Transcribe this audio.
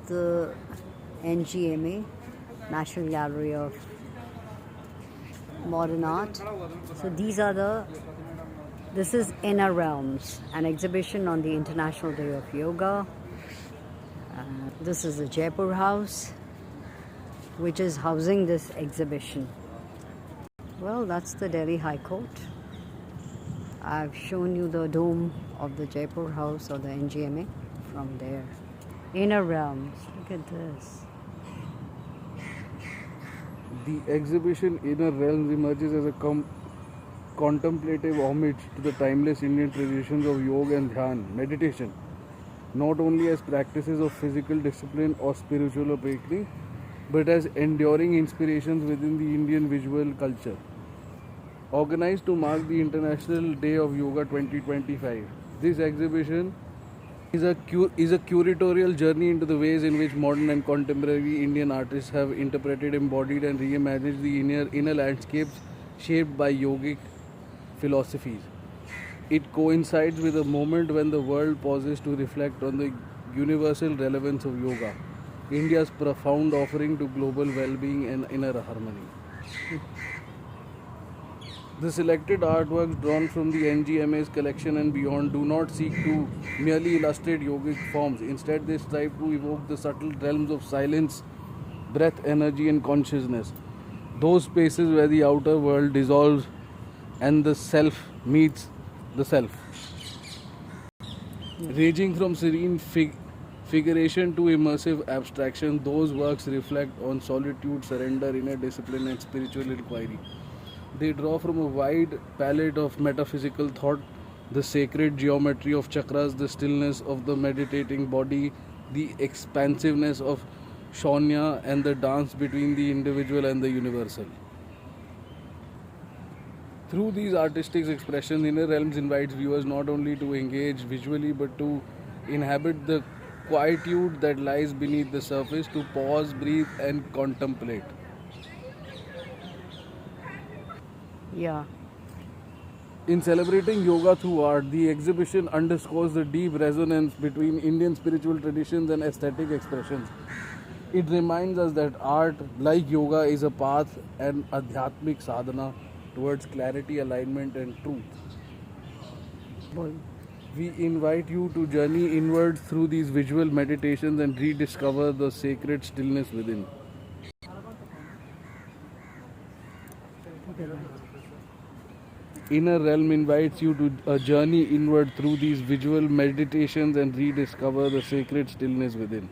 The NGMA, National Gallery of Modern Art. So this is Inner Realms, an exhibition on the International Day of Yoga. This is the Jaipur House, which is housing this exhibition. Well, that's the Delhi High Court. I've shown you the dome of the Jaipur House or the NGMA from there. Inner Realms, look at this. The exhibition Inner Realms emerges as a contemplative homage to the timeless Indian traditions of yoga and dhyan, meditation, not only as practices of physical discipline or spiritual awakening, but as enduring inspirations within the Indian visual culture. Organized to mark the International Day of Yoga 2025, this exhibition is a curatorial journey into the ways in which modern and contemporary Indian artists have interpreted, embodied, and reimagined the inner landscapes shaped by yogic philosophies. It coincides with a moment when the world pauses to reflect on the universal relevance of yoga, India's profound offering to global well-being and inner harmony. The selected artworks drawn from the NGMA's collection and beyond do not seek to merely illustrate yogic forms. Instead, they strive to evoke the subtle realms of silence, breath, energy, and consciousness. Those spaces where the outer world dissolves and the self meets the self. Ranging from serene figuration to immersive abstraction, those works reflect on solitude, surrender, inner discipline, and spiritual inquiry. They draw from a wide palette of metaphysical thought, the sacred geometry of chakras, the stillness of the meditating body, the expansiveness of Shaunya, and the dance between the individual and the universal. Through these artistic expressions, Inner Realms invites viewers not only to engage visually but to inhabit the quietude that lies beneath the surface, to pause, breathe, and contemplate. Yeah. In celebrating yoga through art, the exhibition underscores the deep resonance between Indian spiritual traditions and aesthetic expressions. It reminds us that art, like yoga, is a path and adhyatmic sadhana towards clarity, alignment, and truth. We invite you to journey inward through these visual meditations and rediscover the sacred stillness within. Inner Realm invites you to a journey inward through these visual meditations and rediscover the sacred stillness within.